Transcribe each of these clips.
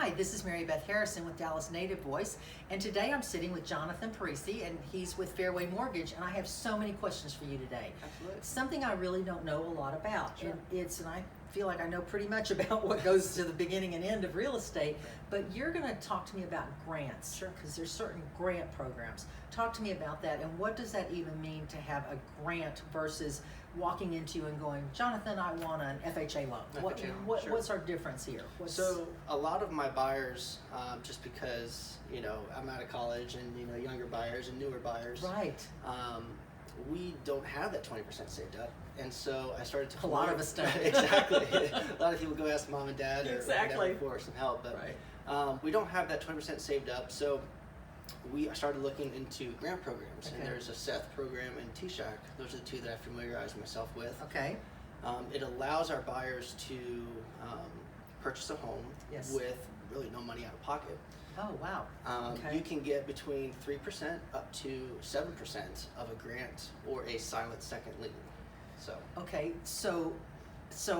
Hi, this is Mary Beth Harrison with Dallas Native Voice, and today I'm sitting with Jonathan Parisi, and he's with Fairway Mortgage, and I have so many questions for you today. Absolutely. Something I really don't know a lot about, Sure. and I feel like I know pretty much about what goes to the beginning and end of real estate, but you're going to talk to me about grants, Sure. because there's certain grant programs. Talk to me about that, and what does that even mean to have a grant versus walking into you and going, Jonathan, I want an FHA loan. FHA loan, sure. What's our difference here? So a lot of my buyers, just because I'm out of college, and younger buyers and newer buyers, right. We don't have that 20% saved up, and so I started to. A lot of us don't. Exactly. A lot of people go ask mom and dad or Exactly. whatever for some help, but Right. We don't have that 20% saved up. So we started looking into grant programs, Okay. and there's a Seth program and T-Shack. Those are the two that I familiarized myself with. Okay. It allows our buyers to purchase a home Yes. with really no money out of pocket. Oh, wow. Okay. You can get between 3% up to 7% of a grant or a silent second lien. So Okay, so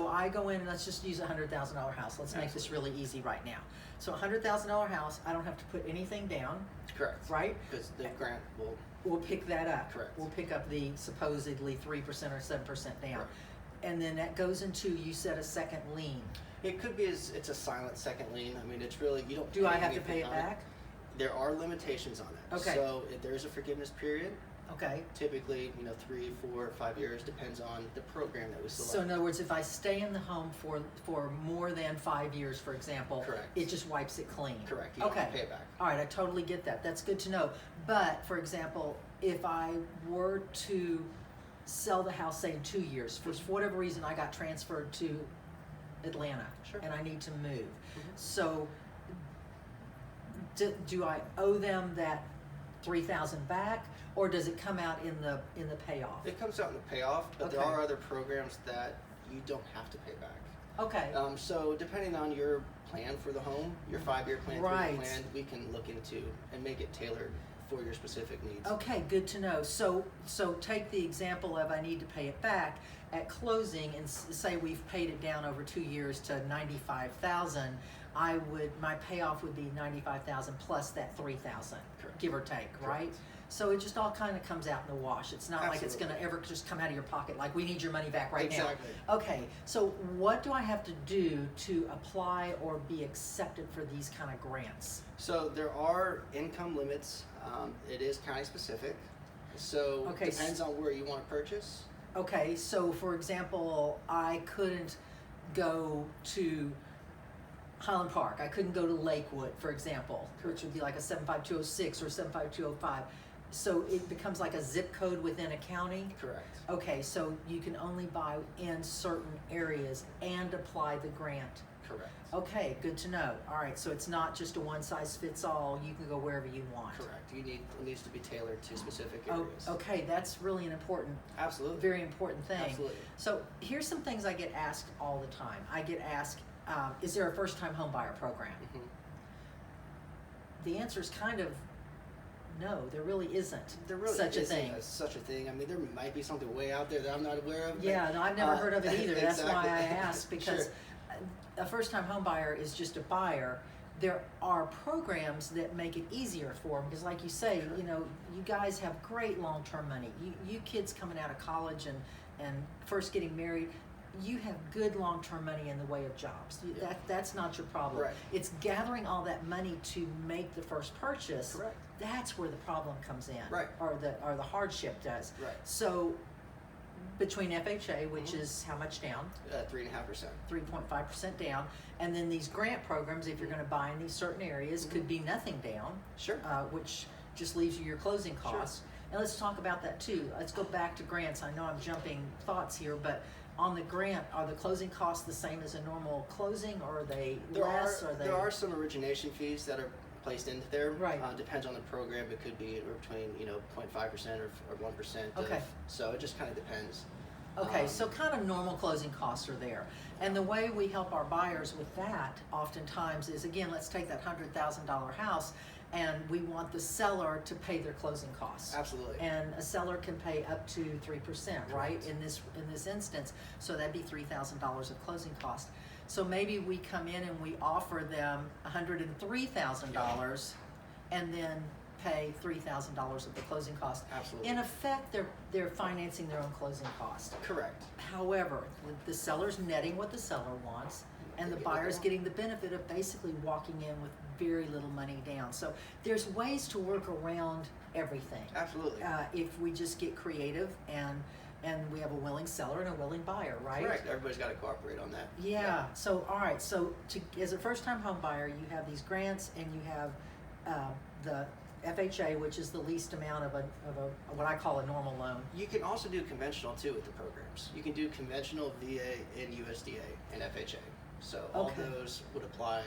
I go in and let's just use a $100,000 house. Let's make this really easy right now. So a $100,000 house, I don't have to put anything down, correct, right? because the grant will. We'll pick that up. Correct. We'll pick up the supposedly 3% or 7% down. Correct. And then that goes into, you said, a second lien. It could be it's a silent second lien. I mean, it's really you don't. Do I pay have to pay anything it on back? There are limitations on it. Okay. So if there is a forgiveness period. Okay. Typically, 3, 4, 5 years depends on the program that we select. So in other words, if I stay in the home for more than 5 years, for example, Correct. it just wipes it clean. Correct. You don't have to pay it back. All right, I totally get that. That's good to know. But for example, if I were to sell the house, say in 2 years, for whatever reason I got transferred to Atlanta, Sure. and I need to move. Mhm. So do I owe them that $3,000 back, or does it come out in the payoff? It comes out in the payoff, but there Okay. are other programs that you don't have to pay back. Okay. So depending on your plan for the home, your 5-year plan, Right. 3-year plan, we can look into and make it tailored for your specific needs. Okay, good to know. So take the example of I need to pay it back at closing, and say we've paid it down over 2 years to 95,000. My payoff would be 95,000 plus that 3,000, Correct. give or take, Correct. right? So it just all kind of comes out in the wash. It's not like it's going Absolutely. to ever just come out of your pocket like we need your money back right Exactly. now. Okay, so what do I have to do to apply or be accepted for these kind of grants? So there are income limits. It is county specific. So Okay, depends on where you want to purchase. Okay, so for example, I couldn't go to Highland Park. I couldn't go to Lakewood, for example, which would be like a 75206 or 75205. So it becomes like a zip code within a county? Correct. Okay, so you can only buy in certain areas and apply the grant. Correct. Okay, good to know. All right, so it's not just a one size fits all. You can go wherever you want. Correct. It needs to be tailored to specific Oh, areas. okay, that's really an important, Absolutely. very important thing. Absolutely. So here's some things I get asked all the time. I get asked, is there a first-time home buyer program? Mhm. The answer is kind of no, there really isn't There really such a isn't thing. such a thing. I mean, there might be something way out there that I'm not aware of. but, Yeah, no, I've never heard of it either. That's why I exactly. asked, because Sure. a first-time home buyer is just a buyer. There are programs that make it easier for them, because like you say, you guys have great long-term money. You kids coming out of college and first getting married, you have good long-term money in the way of jobs. Yeah. That's not your problem. Right. It's gathering all that money to make the first purchase. Correct. That's where the problem comes in. Right. Or the hardship does. Right. So between FHA, which Mhm. is how much down? 3.5%. 3.5% down, and then these grant programs, if you're going to buy in these certain areas, could be nothing down, Sure. which just leaves you your closing costs. And let's talk about that too. Let's go back to grants. I know I'm jumping thoughts here, but on the grant, are the closing costs the same as a normal closing, or are they less? There are some origination fees that are placed into there. Right. Depends on the program. It could be between 0.5% or 1%. Okay. So it just kind of depends. Okay, so kind of normal closing costs are there. And the way we help our buyers with that oftentimes is, again, let's take that $100,000 house, and we want the seller to pay their closing costs. Absolutely. And a seller can pay up to 3%, right? Correct. In this instance, so that'd be $3,000 of closing cost. So maybe we come in and we offer them $103,000 and then pay $3,000 of the closing cost. Absolutely. In effect, they're financing their own closing cost. Correct. However, the seller's netting what the seller wants, and the They get what they buyer's want. getting the benefit of basically walking in with very little money down. So there's ways to work around everything. Absolutely. If we just get creative and we have a willing seller and a willing buyer, right? Correct. Everybody's got to cooperate on that. Yeah. So all right. So as a first-time home buyer, you have these grants, and you have the FHA, which is the least amount of a what I call a normal loan. You can also do conventional too with the programs. You can do conventional, VA, and USDA and FHA. So all Okay. those would apply